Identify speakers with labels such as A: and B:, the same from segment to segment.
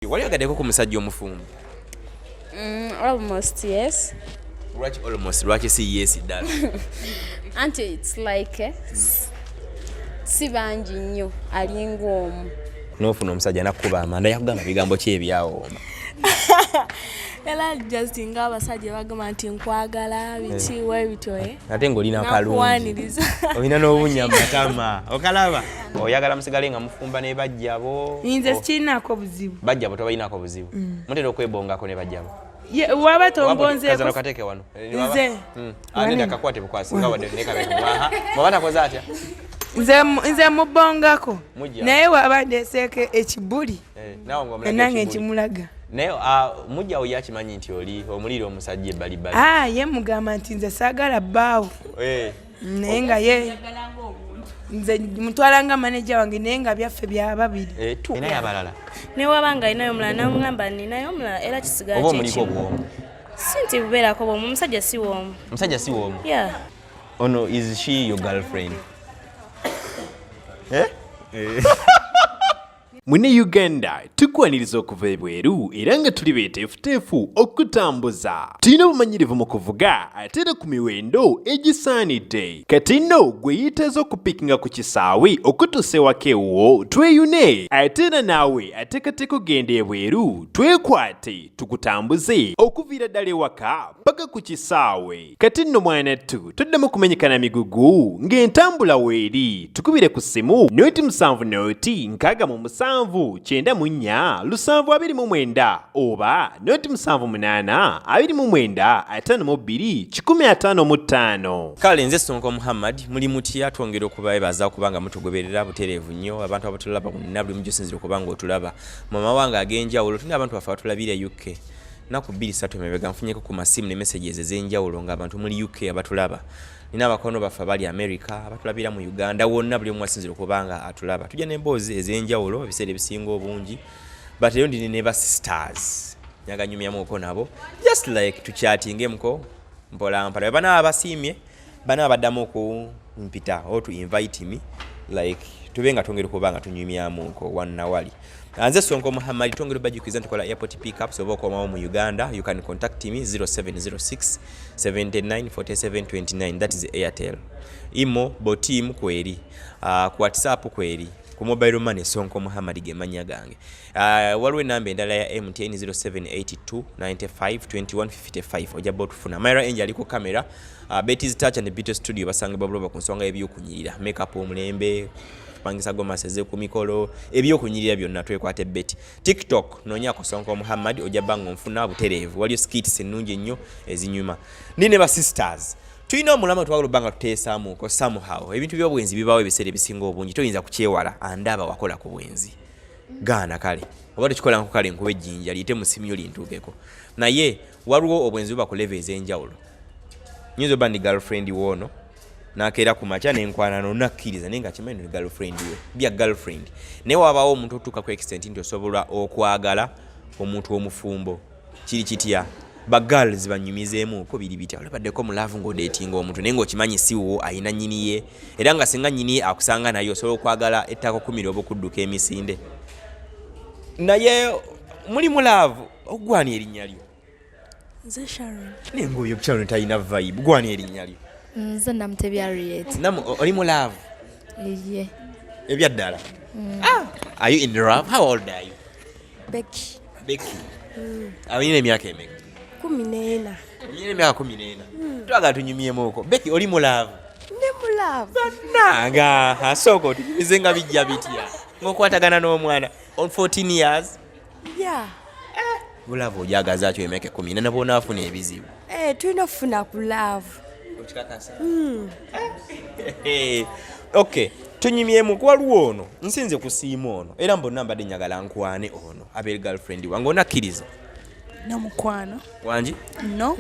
A: Wali ogaddeko ku musajja omufumbo?
B: Almost yes.
A: Lwaki almost? Lwaki si yes ddala?
B: Anti it's like si bangi nnyo alinga omu.
A: N'ofuna omusajja nakkuba amanda yakugamba bigambo ki ebyawooma?
C: Era just nga abasajja bagamba nti nkwagala biki we bitoye.
A: Ate ng'olina kalungi. Olina n'obunnya mu matama. Okalaba? Oyagala musigale nga mufumba ne bajjabo.
C: Nze sikinako buzibu.
A: Bajjabo tobayinako buzibu. Mutera okwebongako ne bajjabo.
C: Waba tombonzeeko.
A: Kazano kateke wano.
C: Nze.
A: Nenda kakwate bukwasi nga wadde ne kabeko mwaha. Mwabana koza atya?
C: Nze mubongako. Naye waba ndeseeko ekibuli.
A: Nawe ng'omulaga
C: nange nkimulaga.
A: Naye mujja oyo akimanyi nti oli omuliro omusajja bali.
C: Ye mugamba nti nze saagala bbaawo. Naye nga ye nze mutwala nga maneja wange naye nga byaffe bya babiri.
A: Naye abalala
C: ne wabanga alinayo omulala namugamba ninayo omulala era kisigala
A: oba omuliko obwomu.
C: Si nti bubeerako bwomu, omusajja si woomu.
A: Omusajja si woomu?
C: Yeah.
A: Ono is she your girlfriend?
D: Mune Uganda tukwaniriza okuva ebweru era nga tuli beeteefuteefu okutambuza. Tulina obumanyirivu mu kuvuga ate era ku miwendo egisaanidde. Kati nno gwe yeetaaza okupikinga ku kisaawe okutuusa ewaka ewuwo tweyune. Ate era naawe ateekateeka ogenda ebweru twekwate tukutambuze okuviira ddala ewaka paka ku kisaawe. Kati nno mwanattu toddamu kumenyekana migugu ng'entambula weeri. Tukubire ku ssimu noti 7 noti 6 94 729 oba noti 78 29 52 155.
A: Kale nze Sonko Muhammad muli mutya twongera okubayebaza okubanga mutugoberera butereevu nnyo abantu abatulaba bonna buli mujusinzira okubanga otulaba mu mawanga ag'enjawulo. Tulina abantu baffe abatulabira UK naku 2-3 emabega nfunyeko ku masimu ne messages ez'enjawulo ng'abantu muli UK abatulaba. Nina abakono baffe bali America abatulabira mu Uganda wonna buli omu asinzira okubanga atulaba. Tujja n'emboozi ez'enjawulo ebiseera ebisinga obungi but eyo ndine ne ba sisters nyaganyumyamuko nabo just like tuchattingemuko mpola mpala bana abasiimye bana abaddamu okumpita or to invite me like tubenga tongera kubanga tunyumyamuko wannawali. Anze Sonko Muhammad tongera bajukiza ntukola airport pickups oba okoma mu Uganda. You can contact me 0706 79 47 29. That is Airtel. Imo botim kweri. Ku WhatsApp kweri. Ku mobile money Sonko Muhammad gemanya gange. Waliwo namba endala ya MTN 0782 95 21 55. Oja bot funa. Myra Angel aliko kamera. Betty's Touch and Beauty Studio basanga babulaba ku nsonga y'ebyokunyirira. Makeup omulembe. Pangisa goma seze ku mikolo ebyokunyirira byonna twekwate Betty. TikTok nonyako Sonko Muhammad oja bango nfuna butereevu. Waliyo skits ennungi nnyo ezinyuma. Nine ba sisters. Tulina omulama twagala banga tuteesaamu ko somehow. Ebintu by'obwenzi bibawo ebiseera ebisinga obungi toyinza kukyewala andaba wakola ku bwenzi. Gaana kale. Oba tukikola nko kale nkuba ejjinja liyite mu simu yo lintuukeko. Naye waliwo obwenzi buba ku level ez'enjawulo. Nyinza oba ndi girlfriend woono nakeera ku macha n'enkwanano nakkiriza naye nga kimanyi ni girlfriend we bya girlfriend. Naye wabaawo omuntu otuuka ku extent nti osobola okwagala omuntu omufumbo kiri kitya ba girls banyumizeemu ko biri bitya olabaddeko mu love ng'odeetinga omuntu naye ng'okimanyi si wo ayina nnyini ye era nga singa nnyini ye akusanga naye osobola okwagala ettako 10 oba okudduka emisinde. Naye muli mu love ogwani erinnya lyo?
C: Nze Sharon.
A: Nengoyo Sharon talina vibe gwani erinnya lyo?
B: Nze namutebya Riet.
A: Oli mu love?
B: Yeah.
A: Ebya ddala? Are you in love? How old are you?
C: Becky.
A: Becky. Alina emyaka emeka?
C: 14.
A: Alina emyaka 14. Twagala tunyumyemu okwo. Becky oli mu love?
C: Ne mu love.
A: Nanga asooka otunyumize nga bijja bitya ng'okwatagana n'omwana on 14 years?
C: Yeah.
A: Love ojagaza kyo emyaka 10 nabo naafuna ebizibu.
C: Tulina okufuna ku love.
A: Okikakasa? Okay. Tunyumyemu kwaliwo ono nsinze kusiima ono era mbonna mbadde njagala nkwane ono abeera girlfriend wange onakkiriza?
C: Namukwano.
A: Wangi?
C: No.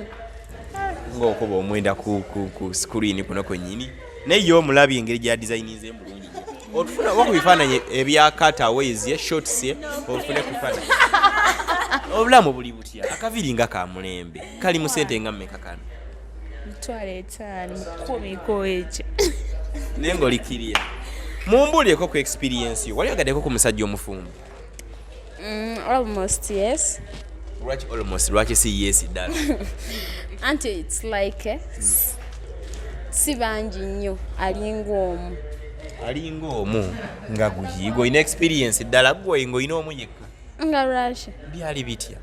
A: Ng'okuba omwenda ku screen kuno kwennyini naye yo omulabye engeri gya designinze bulungi otufuna oba ku bifaananyi ebya cutaways ye shots ye ofune ku bifaananyi obulamu buli butya akaviri nga ka mulembe kali mu ssente nga mmeka kano?
C: 5 ko ekyo.
A: Naye ng'olikirira mumbuulireko ku experience yo wali ogaddeko ku musajja omufumbo?
B: Almost yes.
A: Lwaki almost lwaki si yes ddala?
B: Anti it's like si bangi nnyo alinga omu.
A: Alinga omu nga guyigo ina experience ddala gwe ng'olina omu yekka.
B: Nga lwaki?
A: Byali bitya?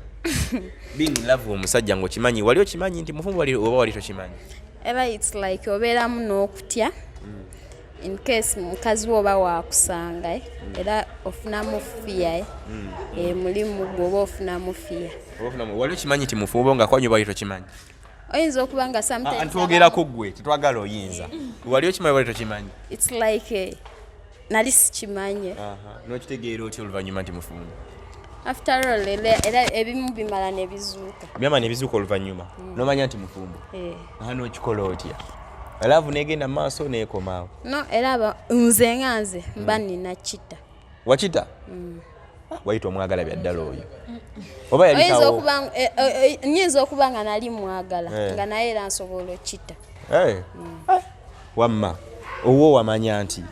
A: Being in love omusajja ng'okimanyi wali okimanyi nti mufumbo oba wali tokimanyi?
B: Era it's like obeeramu n'okutya in case mukazi wo oba waakusanga era ofunamu fiya mulimu gwe oba ofunamu fiya.
A: Wali okimanyi nti mufumbo nga kwanyu wali tokimanyi?
B: Oyinza okuba nga sometimes
A: ntwogerako gwe tetwagala oyinza wali okimanyi wali tokimanyi?
B: it's like nali sikimanye.
A: N'okitegeera otya oluvannyuma nti mufumbo?
B: After all era ebimu bimala ne bizuuka.
A: Byama ne bizuuka oluvannyuma n'omanya nti mufumbo? N'okikola otya? Alaavu n'egenda mu maaso n'ekomaawo?
B: No, era nze nga nze mba nina kita.
A: Wakita? Wayita omwagala bya ddala oyo. Oba yalikawo?
B: Nyinza okuba nga nali mwagala nga naye era nsobola okita.
A: Wamma owo wamanya nti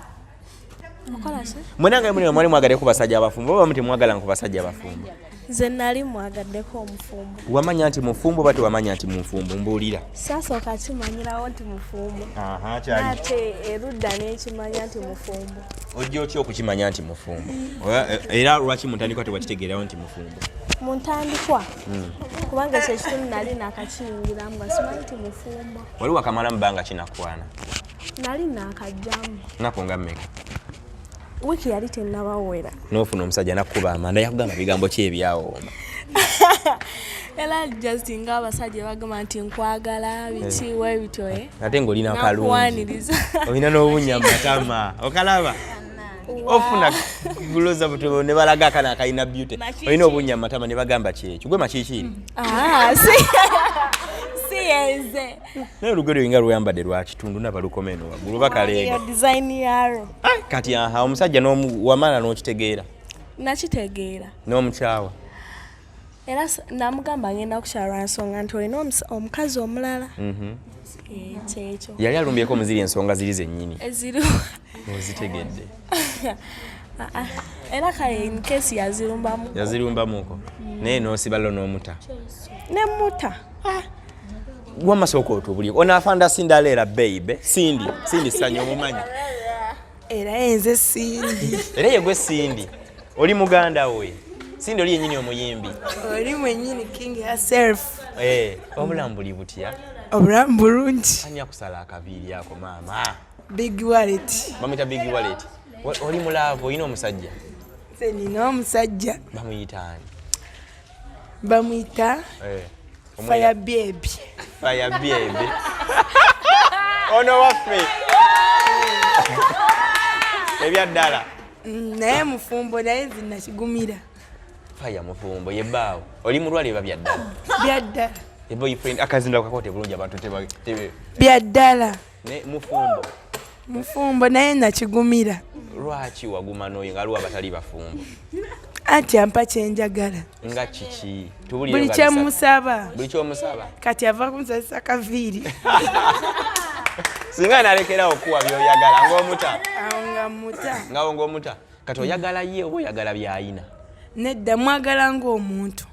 E: Okola se?
A: mwenanga mwali mwagadde ku basajja abafumbo oba muti mwagala ku basajja abafumbo?
E: Nze nali mwagaddeko omufumbo.
A: Wamanya nti mufumbo bati wamanya nti mufumbo mbuulira.
E: Sasooka kimanyirawo nti mufumbo.
A: Kyali.
E: Ate erudda n'ekimanya nti mufumbo.
A: Ojja otya okukimanya nti mufumbo? Era lwaki mu ntandikwa tewakitegeerawo nti mufumbo?
E: Mu ntandikwa kubanga ekyo ekitundu nali nakakiyingiramu nga simanyi nti mufumbo.
A: Wali wakamalamu bbanga kinakwana?
E: Nali naakajjamu.
A: Nnaku nga mmeka?
E: Wiiki yali tennabawera.
A: N'ofuna omusajja nakkuba amanda yakugamba bigambo ki ebyawooma?
E: Era just nga abasajja bagamba nti nkwagala biki webityo
A: ate ng'olina akalungi
E: nakuwaniriza.
A: olina n'obunnya mu matama okalaba? Ofuna buloza buto ne balaga akana akalina beauty olina obunnya mu matama ne bagamba kyekyo gwe makiikiri?
E: Siyenze.
A: Naye olugero nga luyambadde lwa kitundu nabalukomeno waggulu bakaleega
E: design yaro.
A: kati omusajja wamala n'okitegeera?
E: Nakitegeera.
A: N'omukyawa?
E: Era namugamba ngenda kukyalwa nsonga nti olina omukazi omulala. Kyekyo.
A: Yali alumbyeko omuziri ensonga ziri zennyini?
E: Eziriwo.
A: Ozitegedde?
E: Era kale in case
A: yazirumbamuko naye n'osibalo n'omuta?
E: Nemuta.
A: Wamasooka otubuliko onaafanda sindaleera babe Sindi Sanya omumanyi?
C: Era enze Sindi.
A: Era ye gwe Sindi oli muganda we? Sindi oli yennyini omuyimbi?
C: Oli mwennyini king herself.
A: Obulamu buli butya?
C: Obulamu bulungi.
A: Ani akusala akaviiri ako maama?
C: Big wallet.
A: Bamuyita Big Wallet. Oli mulaavu olina omusajja?
C: Nze nina omusajja.
A: Bamuyita ani?
C: Bamuyita Fire Baby.
A: Fire Baby. Ono waffe. Ebyaddala.
C: Naye mufumbo naye nze nakigumira.
A: Fire mufumbo yebbaawo. Oli mulwale eba byaddala?
C: Byaddala.
A: Ye boyfriend akazinda kakote bulungi abantu tebe.
C: Byaddala.
A: Ne mufumbo.
C: Mufumbo naye nakigumira.
A: Lwaki waguma n'oyo nga aliwo abatali bafumbo?
C: Anti ampa kyenjagala.
A: Nga kiki?
C: Buli kyemusaba.
A: Buli kyomusaba?
C: Kati ava kunzalisa kaviiri.
A: Singa nalekera okuwa by'oyagala ng'omuta?
C: Nga muta.
A: Ngawo ng'omuta? Kati oyagala ye oba oyagala by'ayina?
C: Nedda mwagala ng'omuntu.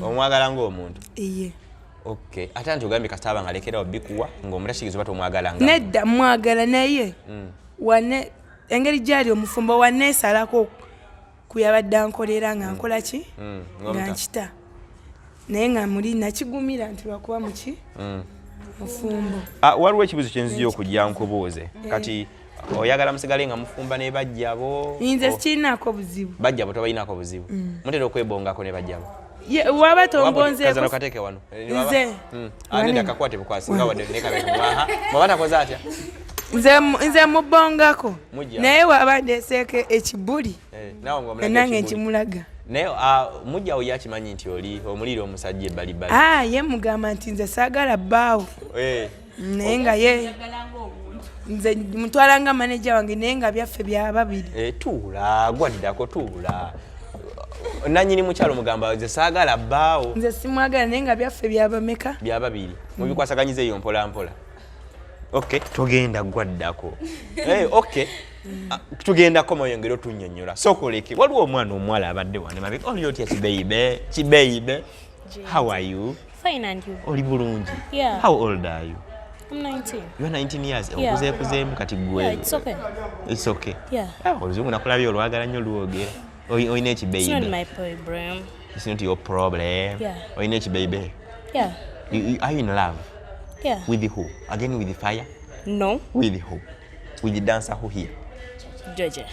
A: Omwagala ng'omuntu?
C: Iye.
A: Okay. Ate anti ogambye kasita aba ng'alekerawo bikuwa ng'omutasikizo oba tomwagala nga?
C: Nedda mwagala naye wane engeri gyali omufumbo wanneesalako kuyabadde ankolera nga nkola ki? Nga nkita. Naye nga muli nakigumira nti lwakuba muki? Mufumbo.
A: Waliwo ekibuzo kye nzija okujja nkubuuze. Kati oyagala musigale nga mufumba ne bajjabo?
C: Nze sikirinaako buzibu.
A: Bajjabo tobalinaako buzibu? Mutera okwebongako ne bajjabo?
C: Waba tombonzeeko.
A: Kazano kateeke wano.
C: Nze.
A: Anida kakwate bukwasi nga wadde nekabe kumwaha. Mwaba takoze atya?
C: Nze mubongako. Naye waba ndeeseeko ekibuli. Nange nkimulaga.
A: Naye mujjawo yakimanyi nti oli omuliro omusajja ebbali.
C: Ye mugamba nti nze saagala bbaawo. Naye nga ye nze mutwala nga maneja wange naye nga byaffe bya babiri.
A: Tuula gwaddako tuula. Nanyini mukyalo mugamba nze saagala bbaawo.
C: Nze simwagala naye nga byaffe bya bameka?
A: Bya babiri. Mubikwasaganyiza eyo mpola mpola. Okay, togenda gwaddako. Okay. Tugenda koma yongero tunnyonnyola. Sokoleke. Waliwo omwana omuwala abadde wano mabe. Oli otya kibayibe. How are you?
F: Fine, and you?
A: Oli bulungi.
F: Yeah.
A: How old are you?
F: I'm 19.
A: You are 19 years.
F: Yeah.
A: Okuzeemu kati gwe.
F: Yeah, it's okay.
A: It's okay.
F: Yeah.
A: Oluzungu nakulabye olwagala nnyo luwogera. Oyina ekibayibe.
F: It's not my problem.
A: It's not your problem.
F: Yeah.
A: Oyina ekibayibe.
F: Yeah.
A: Are you in love?
F: Yeah.
A: With who? Again with the fire?
F: No.
A: With who? With the dancer who here?
F: Georgia.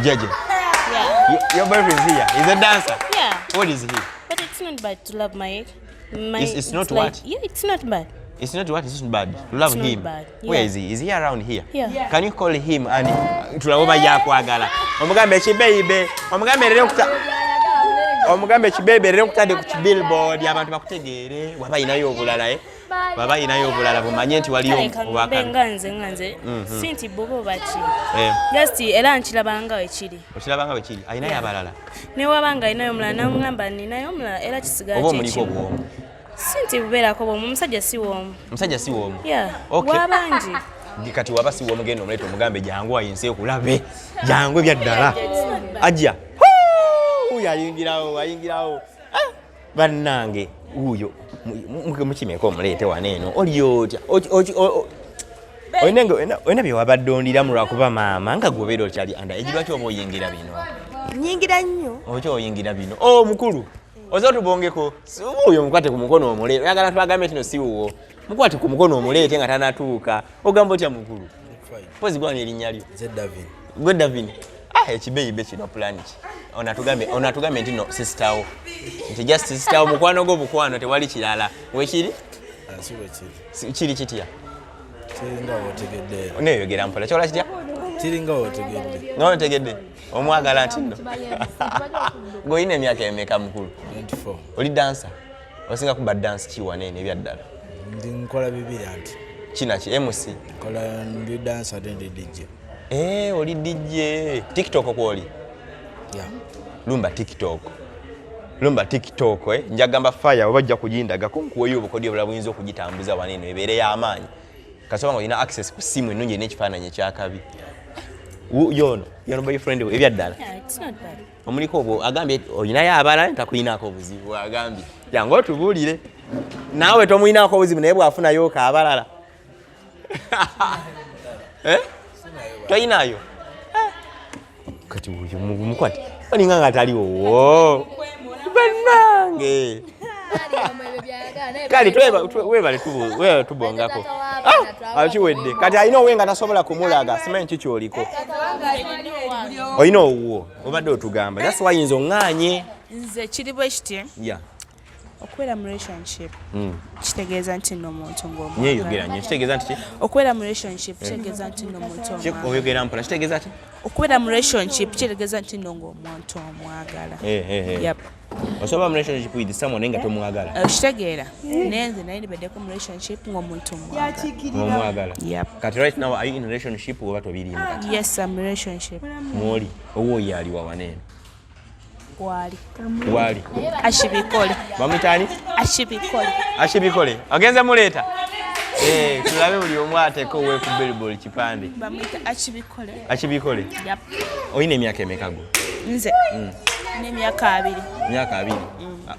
A: Jeje.
F: Yeah.
A: Your boyfriend is here. He's a dancer.
F: Yeah.
A: What is he?
F: But it's not bad to love my.
A: It's not
F: like,
A: what?
F: Yeah, it's not bad.
A: It's not what? It's not bad. You love
F: It's not
A: him.
F: bad.
A: Where
F: Yeah.
A: is he? Is he around here?
F: Yeah.
A: Can you call him and tulaba yakwagala? Omugambe ekibayibe. Omugambe rero kuta. Omugambe ekibayibe rero kutade ku billboard abantu bakutegeere. Waba inayo obulala Baba inayo obulala bumanye nti waliyo obaka.
F: Nganze. Sinti bobo bachi. Just era nkirabanga wekiri.
A: Okirabanga wekiri. Ayinayo abalala.
F: Ne wabanga inayo mulala namugamba ninayo omulala era kisigaje.
A: Obo muliko bwomu.
F: Sinti bubeerako bwomu omusajja si woomu.
A: Omusajja si woomu.
F: Yeah.
A: Okay.
F: Wabangi.
A: Kati waba si woomu genda omuleta omugambe jangu ayinse okulabe. Jangu ebyaddala. Ajja. Uyo ayingirawo. Bannange uyo mukimeko omulete waneeno oli otya oyina bye wabadde ondira mu lwakuba maama nga gwobeera okyali anda egirwaki oba oyingira bino
C: Nyingira nnyo.
A: okyo oyingira bino mukulu oza otubongeko uyo mukwate ku mukono omuleete oyagala twagambe tino si wuwo mukwate ku mukono omuleete nga tanatuuka ogamba otya mukulu pozi gwani erinnya lyo gwe Davin ekibeyibe kino plan ki onatugambe nti no sistawo nti just sistawo mukwano gwo bukwano tewali kirala wekiri kiri kitya
G: kiringa otegedde
A: neyogera mpola kyola kitya
G: kiringa otegedde
A: notegedde omwagala nti no gweolina emyaka emeka mukulu
G: 24
A: oli dansa osinga kuba dansi kiwaneene ebyaddala
G: ndi nkola bibiri anti
A: kinaki MC
G: nkola ndi dansa ate ndi DJ
A: oli DJ TikTok kwoli
G: yeah
A: lumba TikTok njagamba fire obajja kujindaga kunkuweyo obukodi obula buyinza okugitambuza waneeno ebeere y'amaanyi kasoba nga olina access ku simu ennungi n'ekifaananyi ekyakabi yono boyfriend we ebyaddala omuliko obwo agambye olinayo abalala ntakulinaako obuzibu agambye jangu otubuulire naawe tomulinaako obuzibu naye bwafunayo ka abalala toyinayo kati uyu mukwate oninga nga taliwo bannange kale webale tubongako akiwedde kati alina owe nga tasobola kumulaga simanyi kikyoliko olina owuwo obadde otugamba that's why yinza oŋŋaanye
C: Nze kiri bwe kiti.
A: yeah
C: Okubeera mu relationship kitegeeza nti nno omuntu ng'omwagala.
A: nyeyogera nnyo kitegeeza nti
C: Okubeera mu relationship kitegeeza nti nno omuntu omwagala.
A: oyogera mpola kitegeeza ki
C: Okubeera mu relationship kitegeeza nti nno ng'omuntu omwagala. Yep.
A: osobola mu relationship with someone nga tomwagala
C: Kitegeera nenze naye nibeddeko mu relationship ng'omuntu
A: omwagala
C: Yep.
A: kati right now are you in a relationship oba tobirimu kati
C: Yes, I'm in a relationship.
A: mwoli owo oyo aliwa waneeno
C: Wali. Ashibikole.
A: bamwitaani ashibikole agenze muleeta tulabe buli omu ateeko owe ku billboard kipande
C: Bamwita Ashibikole.
A: akibikole
C: Yep.
A: olina emyaka emeka go
C: Nze. N'emyaka 2.
A: emyaka 2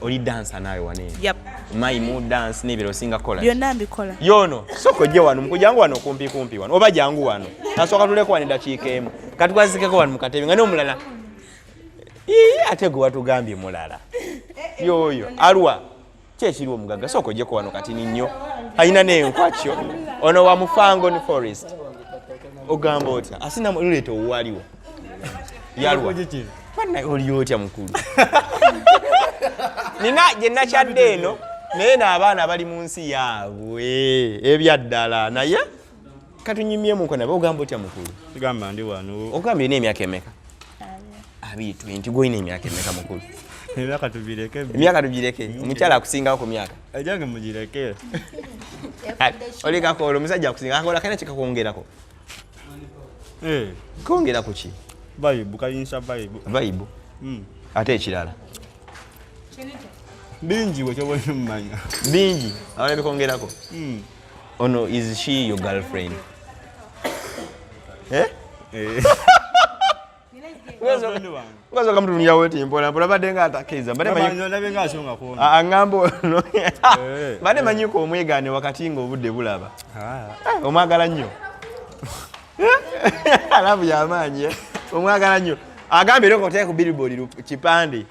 A: oli dansa naawe waneeno
C: Yep.
A: mayimu dance n'ebiro osinga kola
C: Byonna mbikola.
A: yono soko ojje wano mukujangu wano kumpi wano oba jangu wano nasooka tuleko wano eddakiika emu katwazikeko wano mukatebe nga n'omulala ate gwe watugambye mulala yoyo alwa kyekiri omugaga sooka ojjeko wano kati ninnyo alina n'enkwakyo ono wa mufango ne forest ogamba otya asina luleeta owaliwo yalwa bana oli otya mukulu nina gye nakyadde eno naye n'abaana bali mu nsi yaabwe ebyaddala naye katunyumyemuko nabe ogamba otya mukulu
H: Gamba ndi wano.
A: ogambye olina emyaka emeka 20 gwolina emyaka emeka mukulu
H: Emyaka tubireke.
A: emyaka tugireke omukyala akusingawo ku myaka
H: Ejange mugireke.
A: olikako olwo omusajja akusinga akola kalina kikakwongerako kongera ku ki
H: Bible kayinsa Bible.
A: vayibu ate ekirala
H: Bingi we kyoboye mmanya.
A: bingi awala bikongerako ono is she your girlfriend Ngazo kama mtu yawe mpola mpola badenga atakeza bade manyi
H: ndabenga asonga ko
A: angambo no bade manyiko omwegane wakati ngo budde bulaba omwagala nnyo alabu ya manje omwagala nnyo agambe loko taya ku billboard kipande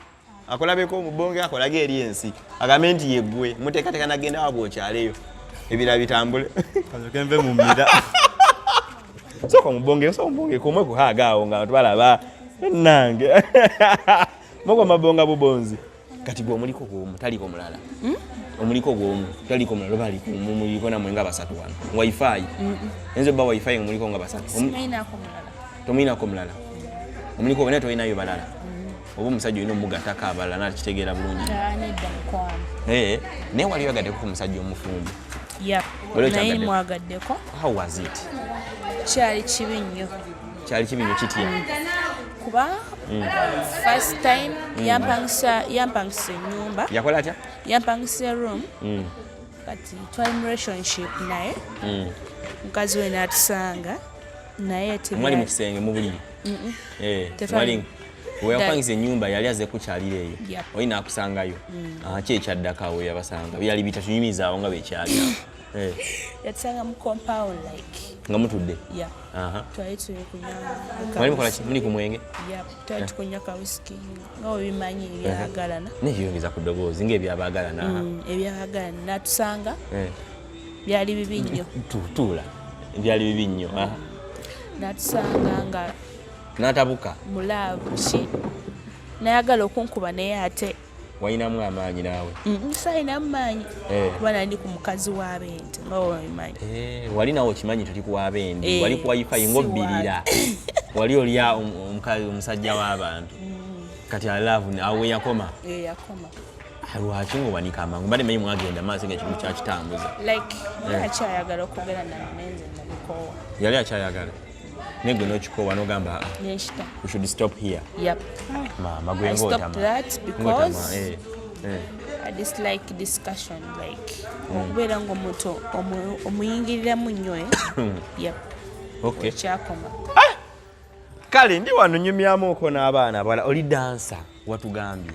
A: akolabeko mubonge akolage eri ensi agambe nti yegwe mutekateka nagenda wabo kyaleyo ebira bitambule
H: kazo kembe mumira
A: soko mubonge komwe kuhagaawo nga tubalaba nange moko mabonga bubonzi kati gwo muliko gwomu taliko mulala omuliko gwomu taliko mulala bali muliko na mwenga basatu wano wifi enzo ba wifi muliko nga basatu tomina ko mulala omuliko bene toina yo balala obo musajja ino mugataka abala na kitegeera bulungi ne wali yagadde ku musajja omufumbo
F: naye mwagaddeko.
A: How was it?
F: Kyali kibi nnyo
A: kitya
F: kuba first time yampangisa ennyumba
A: yakola atya
F: yampangisa room kati twali mu relationship naye mukazi we n'atusanga naye
A: mwali mu kisenge mu buliri mwali weyapangisa ennyumba yali aze kukyalira eyo olina akusangayo kyekyaddakawo yabasanga byali bitatunyumizaawo nga bekyali
F: yatusanga mu compound like
A: nga mutudde
F: twali tuli
A: kunywa muli ku mwenge
F: twali tukunywa ka whisky nga webimanyi ebyabagalana
A: nekiyongeza ku ddoboozi ngaebyabagalana
F: ebyabagalana natusanga byali bibi nnyo
A: tuula byali bibi nnyo
F: natusanga nga
A: natabuka
F: mulaavu ki nayagala okunkuba naye ate
A: wayinamu amaanyi naawe
F: sayinamu maanyi kuba nali ku mukazi w'abente nga webimanyi
A: wali nawe okimanyi tuli ku w'abende wali ku wifi ng'obbirira wali olya omusajja w'abantu kati alaavu awe yakoma lwaki ng'obanika amangu mbadde manyi mwagenda maaso nga ekintu kyakitambuza
F: yali akyayagala okugera nanenze nabikoowa
A: yali akyayagala negwe n'okikoowa n'ogamba we should stop here. Mama
F: I stopped that because I dislike discussion like okubeera ng'omuntu omuyingiriramu nnyo kyakoma
A: kale ndi wano nyumyamuko n'abaana abawala oli dansa watugambye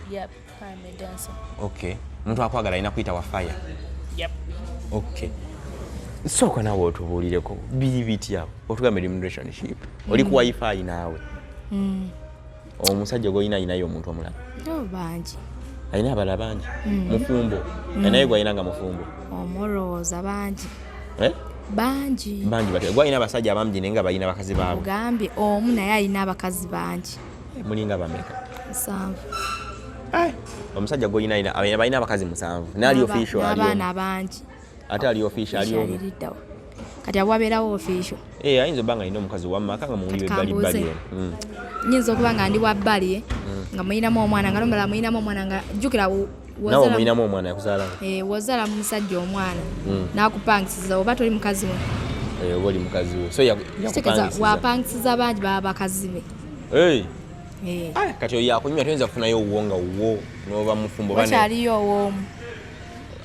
A: omuntu akwagala alina kuyita wa fire sooka naawe otubuulireko biri bitya otugambe eri mu relationship oli ku wifi naawe omusajja gw'olina ayinayo omuntu omulala
B: bangi
A: alina abala bangi mufumbo naye gw'alina nga mufumbo
B: omulowooza bangi
A: batya gw'alina abasajja abangi naye nga balina bakazi baabwe
B: ogambye omu naye alina abakazi bangi
A: mulinga bameka
B: 7
A: omusajja gw'olina balina abakazi 7 naali official
B: n'abaana bangi
A: ate ali official ali omu
B: kati abo abeerawo official
A: ayinza obba nga alina omukazi wammaka nga muwuli bali
B: nyinza okuba nga ndi wabbali nga muyinamu omwana nga nomala muyinamu omwana nga jjukira
A: nawe muyinamu omwana yakuzaala
B: wozaala musajja omwana n'akupangisiza oba toli mukazi we
A: oba oli mukazi we so yakupangisiza
B: wapangisiza bangi baba bakazi be
A: kati yakunyuma toyinza kufunayo owuwo nga wuwo n'oba mufumbo
B: wakyaliyo owoomu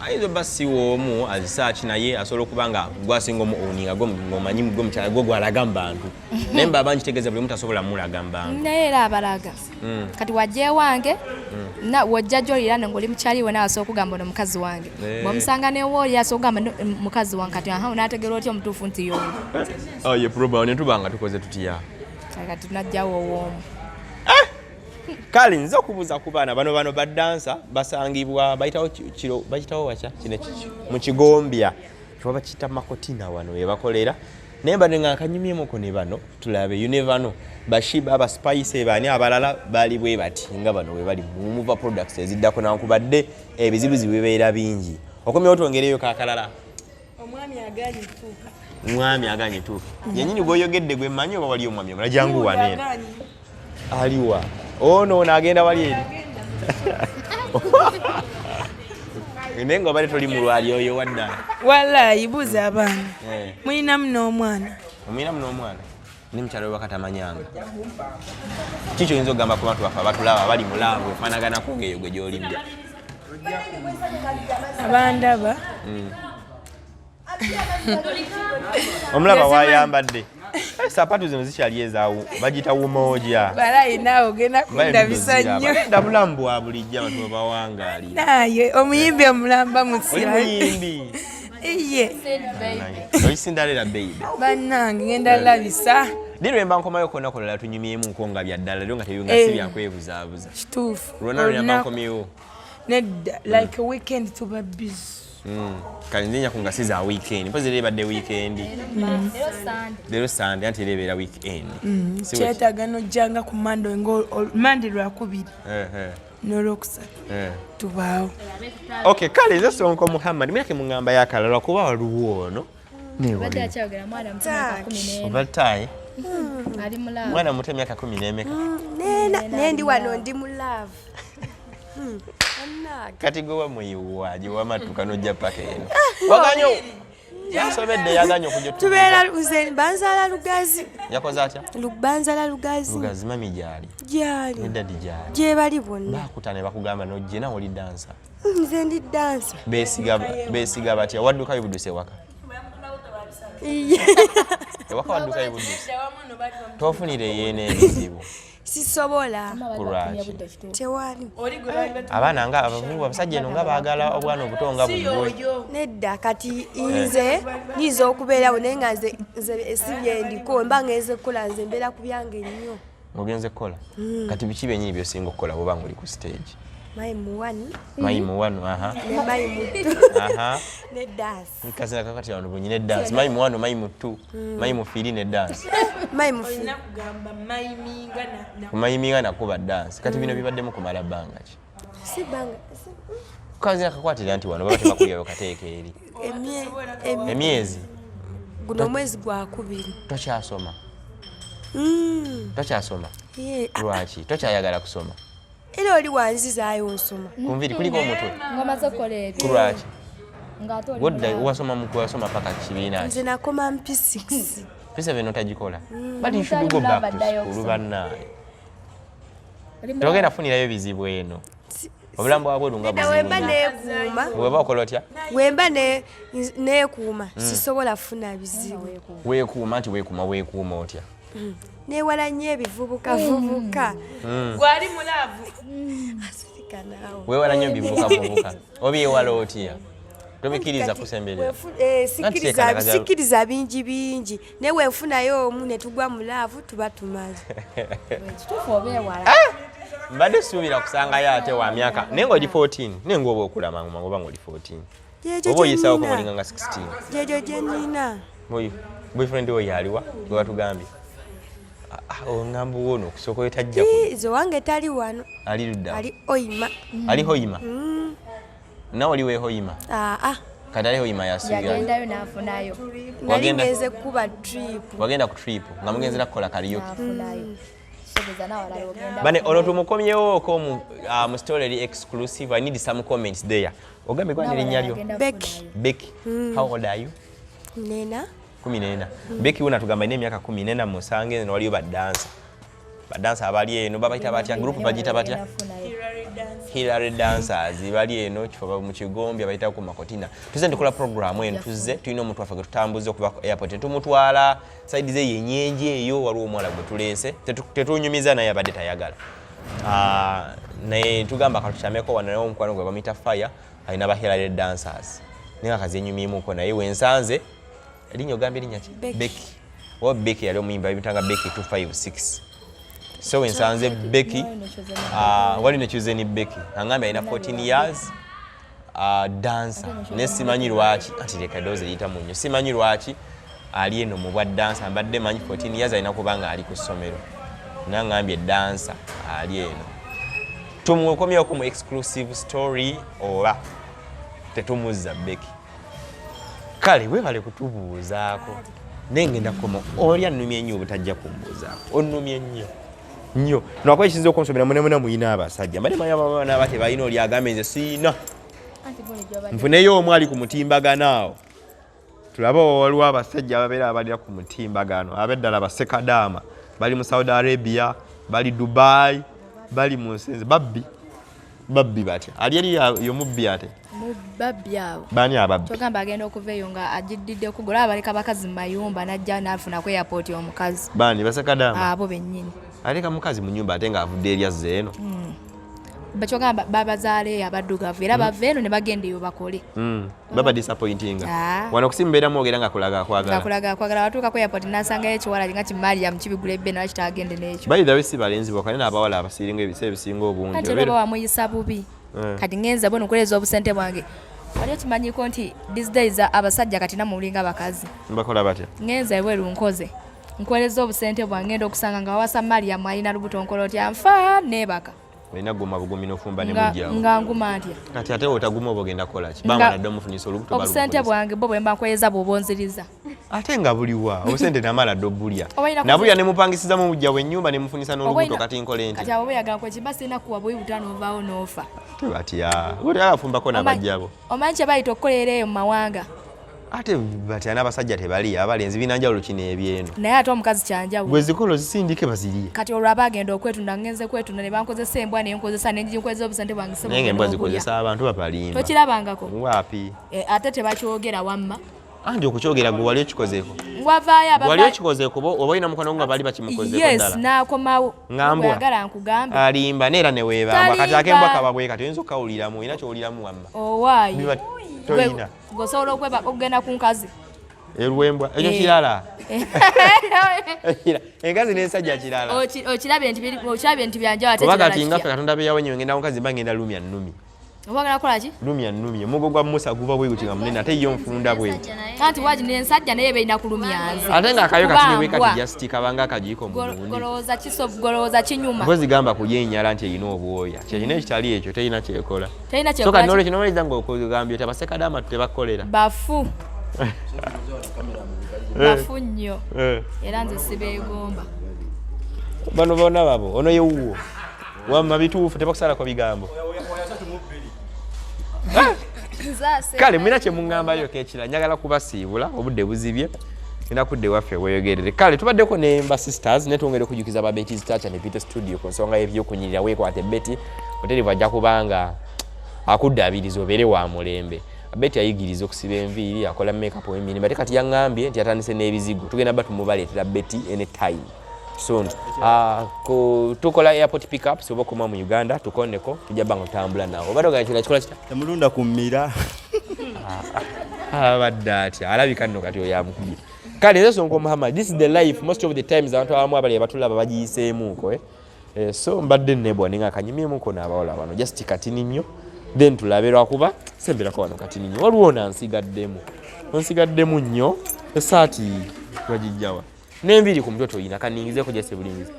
A: ayinza obba si woomu azisaaki naye asobola okuba nga gwasinga omuoninga ng'omanyi gwomukyala gwo gwalaga mu bantu naye mba abangi kitegeeza buli omu tasobola mulaga mu bantu
B: naye era abalaga kati wajja ewange wojja gy'olira ng'oli mukyali we nawe asobola okugamba ono mukazi wange bw'omusanga newooli asobola okugamba mukazi wange kati n'ategeera otya omutuufu nti yooli
A: ye program ne tuba nga tukoze tutya
B: kati tunajjawo owoomu
A: kale nze okubuuza ku baana bano badansa basangibwa bayitawo wacha mu kigombya kiba bakiyita makotina wano webakolera naye mbadde nga nkanyumyemuko ne bano tulabe you never know bashiba abaspice baani abalala bali bwe bati nga bano we bali muva products eziddako nankubadde ebizibuzibu bibeera bingi okomyewo twongereyo kakalala omwami aganye tuuka yenyini gwoyogedde gwe mmanyi oba wali omwami omula jangu waneeno aliwa ono agenda wali eri naye nga obadde toli mulwali oyo waddala
C: wallahi buuza abaana mulinamu n'omwana
A: ni mukyalo we bakatamanyanga kikyo oyinza okugamba ku bantu baffe abatulaba bali mulaavu efaanaganako ng'eyo gwe gy'olidde
C: abandaba
A: Omulaba wayambadde. Sapatu zino zikyali ezaawo bagita wumoja.
C: Balayi naawe ogenda kundabisa nnyo.
A: Ndabulamu bwa bulijjo abantu bawangalira.
C: Naye omuyimbi omulamba musira.
A: Omuyimbi.
C: Iye.
A: Oyisindalira baby.
C: Bannange ngenda labisa.
A: Lirwe mba nkomayo konna kolala tunyumyemu nkonga bya ddala lyo nga tebyo si byakwebuzaabuza.
C: Kituufu.
A: Lwonna lwe mba nkomyewo.
C: Nedda like a weekend tuba busy.
A: Kale nzinya kunga si za weekend. Mpozi leebadde weekend. Leero Sunday anti leebera weekend.
C: Kyetaaga nojjanga ku Monday lwakubiri. N'olwokusatu. Tubaawo.
A: Okay, kale nze Sonko Muhammad myake mungamba yakalala kuba waliwo ono.
B: Badde akyogera mwana muto myaka 14.
A: Obattaye?
B: Ali mu love.
A: Mwana muto myaka 14.
E: Nena ndi wano ndi mu love.
A: Kati gwe wamuyiwaje wamatuka nojja paka eno. Waganyo. Yasobedde yaganyo kujja
E: tubeera luze banzala lugazi.
A: Yakoze atya?
E: Banzala lugazi.
A: Lugazi mami gyali.
E: Gyali.
A: Ndadi gyali.
E: Gye bali bonna.
A: Bakutane bakugamba nojje nawe oli dansa.
E: Nze ndi dansa.
A: Besiga batya wadduka yibuduse waka. Ewaka wadduka yibuduse. Tofunire yene ebizibu.
E: Sisobola.
A: Kulwaki.
E: Tewali.
A: Abaana nga abavubu abasajja eno nga baagala obwana obutonga bugwe.
E: Nedda kati nze nizo okubeerawo naye nga nze esibye ndiko mba ngenze kukola nze mbeera ku byange nnyo.
A: Ogenze kukola? Kati biki byennyini by'osinga okukola bw'oba ng'oli ku stage?
E: Mayimu wano.
A: Aha.
E: Ne mayimu 2.
A: Aha.
E: Ne dance.
A: Nkazina kakati wano bunyi ne dance. Mayimu 1, mayimu 2, mayimu 3 ne dance.
E: Mayimu 4.
C: Nakugamba mayiminga na.
A: Kumayiminga nakuba dance. Kati bino bibaddemu kumala bbanga ki?
E: Si banga.
A: Kazina kakwatira nti wano baba tebakulyayo kateeka eri. Emyezi.
E: Guno mwezi gwa 2.
A: Tokyasoma. Tokyasoma. Lwaki? Tokyayagala kusoma.
E: Era oli wanzizaayo nsoma.
A: Kunviri kuliko omutwe.
B: Ngamaze kukola ebyo.
A: Lwaki?
B: Ng'ate oli.
A: Wodda wasoma mu kwasoma paka kibiina ki?
E: Nze nakoma P6.
A: P7 otagikola. But you should go back to school bannaye. Togenda funirayo bizibu eno. Obulamu bwabwe lunga buzibu.
E: Wemba neekuuma.
A: Weba okola otya?
E: Wemba neekuuma. Sisobola kufuna bizibu.
A: Weekuuma nti weekuuma otya?
E: Neewala nnyo ebivubuka.
C: Gwali mulaavu.
E: Asirika naawe.
A: Weewala nnyo ebivubuka. Obyewala otya? Tobikiriza kusemberera.
E: Sikiriza bingi. Naye wenfunayo omu ne tugwa mu laavu tuba tumaze.
B: Kituufu obeewala.
A: Mbadde suubira kusangayo ate wa myaka naye ng'oli 14 naye ng'oba okula mangu oba ng'oli 14. Oba oyisawo ko ng'olinga nga 16.
E: Gyegyo gye nnina.
A: Boyfriend oyo aliwa gwe watugambye? Ongamba wono okusooka oyo tajja ku.
E: Ze wange tali wano.
A: Ali ludda.
E: Ali Hoima.
A: Ali Hoima? Nawe oli we Hoima? Kati ali Hoima yasuubira.
B: Yagendayo n'afunayo.
E: Nali ngenze kuba trip.
A: Wagenda ku trip nga mugenzera kukola karaoke.
B: N'afunayo. Sobeza n'awalala ogenda.
A: Bane ono tumukomyewo ko mu story eri exclusive. I need some comments there. Ogambe kwa erinnya lyo? Becky. How old are you?
E: Nena.
A: 14. Becky wona tugamba ine emyaka 14 musange eno waliyo badansa abali eno babayita batya group bagita batya Hillary dancers bali eno kifo mu Kigombe abayita ku Makotina tuze ndikola program eno tuze tulina omuntu afage tutambuze okuva ku airport tumutwala side ze yenyenje eyo waliwo omwala gwe tulese tetunyumiza naye abadde tayagala naye tugamba katukyameko wanayo omukwano gwe bamita fire alina ba Hillary dancers ninga kazi nyumimu ko naye wensanze Linyo gambi linya ki? Becky. Wa Becky yali omuyimba ebitanga Becky 256. So wensanze Becky wali ne choose ni Becky. Angambe ina 14 years dancer. Ne simanyi lwaki ati leka doze lita munyo. Simanyi lwaki ali eno mu bwa dancer ambadde manyi 14 years alina kubanga ali ku ssomero. Nangambye dancer ali eno. Tumukomya ko mu exclusive story oba tetumuzza Becky. Kale webale kutubuuzaako nengenda koma oli annumye nnyo obutajja kumbuuzaako onnumye nnyo nokwa ekisinza okunsomera munemuna muyina abasajja mbadde manyi abaana abate balina oli agambe nze siina nfuneyo omu ali ku mutimbagano tulaba waliwo abasajja ababeera abalira ku mutimbagano abeddala basekadaama bali mu Saudi Arabia bali Dubai bali mu nsenze babbi babbi batya ali yo mubbi ate
B: babbi abo
A: bani ababbi
B: togamba agenda okuveeyo nga ajiddidde okugula abaleka bakazi mu mayumba najja n'afuna ku airport omukazi
A: bani basekadama
B: abo bennyini
A: aleka mukazi mu nyumba ate ng'avudde eri azze eno
B: bakyogamba babazaale abaddugavu era bava eno ne bagenda eyo bakole
A: baba disappointinga wano kusimbeera mwogera nga kulaga akwagala
B: watuuka ku airport n'asangayo ekiwala nga kimaliya mukibigula ebbe nawe kitagende n'ekyo
A: bayithawe si balenzi bokka naye n'abawala abasiringa ebiseera ebisinga obungi
B: ate baba wamuyisa bubi kati ngenza bona okuleeza obusente bwange wali okimanyiko nti these days abasajja kati namulinga bakazi
A: bakola batya
B: ngenza ebweru nkoze nkuweereza obusente bwange ngenda okusanga nga wawasa mariyamu alina lubuto nkola otya nfa neebaka
A: olina guma bugumi n'ofumba ne mujjawo
B: nga nguma ntya
A: kati ate otaguma oba ogenda kukola ki bamba nadde omufunisa olubuto
B: obusente bwange bo bwe mba nkuweereza bw'obonziriza
A: ate nga buliwa obusente namala dde obulya nabulya ne mupangisiza mu mujjawo ennyumba ne mufunisa n'olubuto kati nkole nti
B: kati abo bweyagala kwekimba sirina kuwa bweyibuta n'ovaawo n'ofa
A: tebatya otya afumbako n'abajjabo
B: omanyi kye bayita okukolera eyo mu mawanga
A: ate batya n'abasajja tebali abalenzi binanjawulo kino ebyeno
B: naye ate omukazi kyanjawulo
A: bwe zikola ozisindike bazirye
B: kati olwo aba agenda okwetunda ngenze kwetunda ne bankozesa embwa naye nkozesa nenjikweza obusente bwange
A: naye ng'embwa zikozesa abantu bapalimba
B: tokirabangako
A: waapi
B: ate tebakyogera wamma
A: anti okukyogera gwe wali okikozeeko
B: wavaayo
A: wali okikozeeko oba olina mukono nga bali bakimukozeeko
B: yes n'akomawo
A: ngambwa
B: nkugambe
A: alimba neera ne weebamba kati akembwa kaba bwe kati oyinza okukawuliramu olina kyowuliramu wamma
B: owaayo
A: toyina
B: gosobola okugenda ku nkazi
A: erwembwa ekyo kirala enkazi n'ensajja kirala
B: okirabye nti byanjawo ate
A: oba kati ngaffe katonda beyawo nyo ngenda mukazi mba ngenda lumya nnumi
B: obagala kukola ki
A: lumya nnumi omugo gwa musa guba bwe guti nga munene ate yo nfunda bwe
B: anti wagi n'ensajja naye beerina kulumya nze
A: ate ng'akayo kati ne bwekati jasiti kabanga akagiiko mu gundi
B: golowooza kinyuma
A: mpozi gamba kulyennyala nti erina obwoya kyekino ekitali ekyo terina kyekola
B: terina
A: so kati nolwekyo nomaliza ng'okugambye oti abasekadama tebakolera
B: bafu bafu nnyo era nze sibeegomba
A: bano bonna babo ono yewuwo wamma bituufu tebakusalako bigambo kale mwina kye muŋŋambayo kekira njagala kubasiibula obudde buzibye ina kudde waffe weeyogerere kale tubaddeko ne mba sisters ne twongere okujukiza ba Betty's Touch and Peter Studio ku nsonga y'ebyokunyirira weekwate Betty oterivu ajja kubanga akuddaabiriza obeere wa mulembe Betty ayigiriza okusiba enviiri akola makeup w'emirimu ate kati yaŋŋambye nti atandise n'ebizigo tugenda ba tumubaleetera Betty anytime soon tukola airport pickup soba okoma mu Uganda tukonneko tujja banga otambula nawo obadde oganya kyola kikola kita
H: temulunda ku mmira
A: abadde atya alabika nno kati oyo amukubye kale nze Sonko Muhammad this is the life most of the times abantu abamu abali batulaba bagiyiseemuko so mbadde nebwaninga akanyumyemuko n'abawala wano just katini nnyo then tulabe lwakuba semberako wano katini nnyo waliwo onsigaddemu nnyo esaati wagijjawa n'enviiri ku mutwe toyina kaningizeko jese bulingizi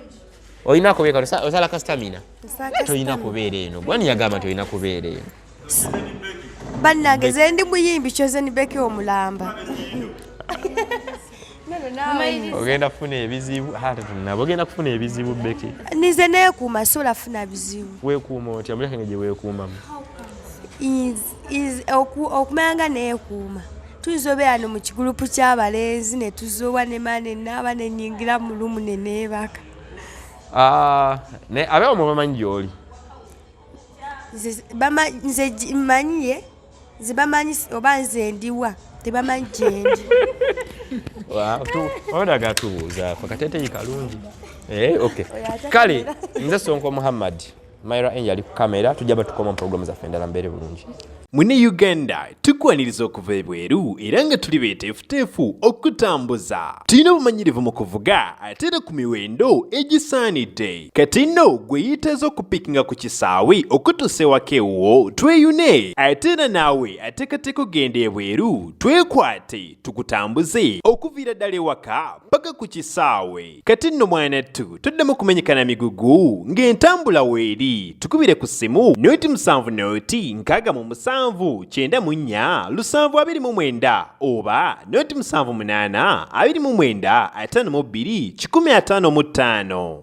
A: oyina kubeeka osala kastamina toyina kubeera eno gwani yagamba nti oyina kubeera eno
E: bannange ze ndi muyimbi kyoze nibeke omulamba
A: ogenda kufuna ebizibu ate tunabo ogenda kufuna ebizibu beki
E: nize neekuuma sola funa bizibu
A: weekuuma otya mulekenge gye weekuumamu
E: okumanya neekuuma tuyinza obeera no mu kigulupu ky'abalenzi ne tuzoowa ne maane naaba nenyingira mu lumu ne neebaka
A: abeewo bamanyi gy'oli
E: nze mmanyiye nze bamanyi oba nze ndiwa tebamanyi gyendi
A: odaga tubuuzaako kateeteyi kalungi okay kale nze Sonko Muhammad Myra Angel ali ku kamera tujja batukoma mu programu zaffe endala mbeere bulungi
D: Mune Uganda tukwaniriza okuva ebweru era nga tuli beeteefuteefu okutambuza tulina obumanyirivu mu kuvuga ate era ku miwendo egisaanidde kati nno gwe yeetaaza okupikinga ku kisaawe okutuusa ewaka ewuwo tweyune ate era naawe ateekateeka ogenda ebweru twekwate tukutambuze okuviira ddala ewaka paka ku kisaawe kati nno mwanattu toddamu kumenyekana migugu ng'entambula weeri tukubire ku ssimu noti 7 noti 6 94 729 oba noti 78 29 52 155.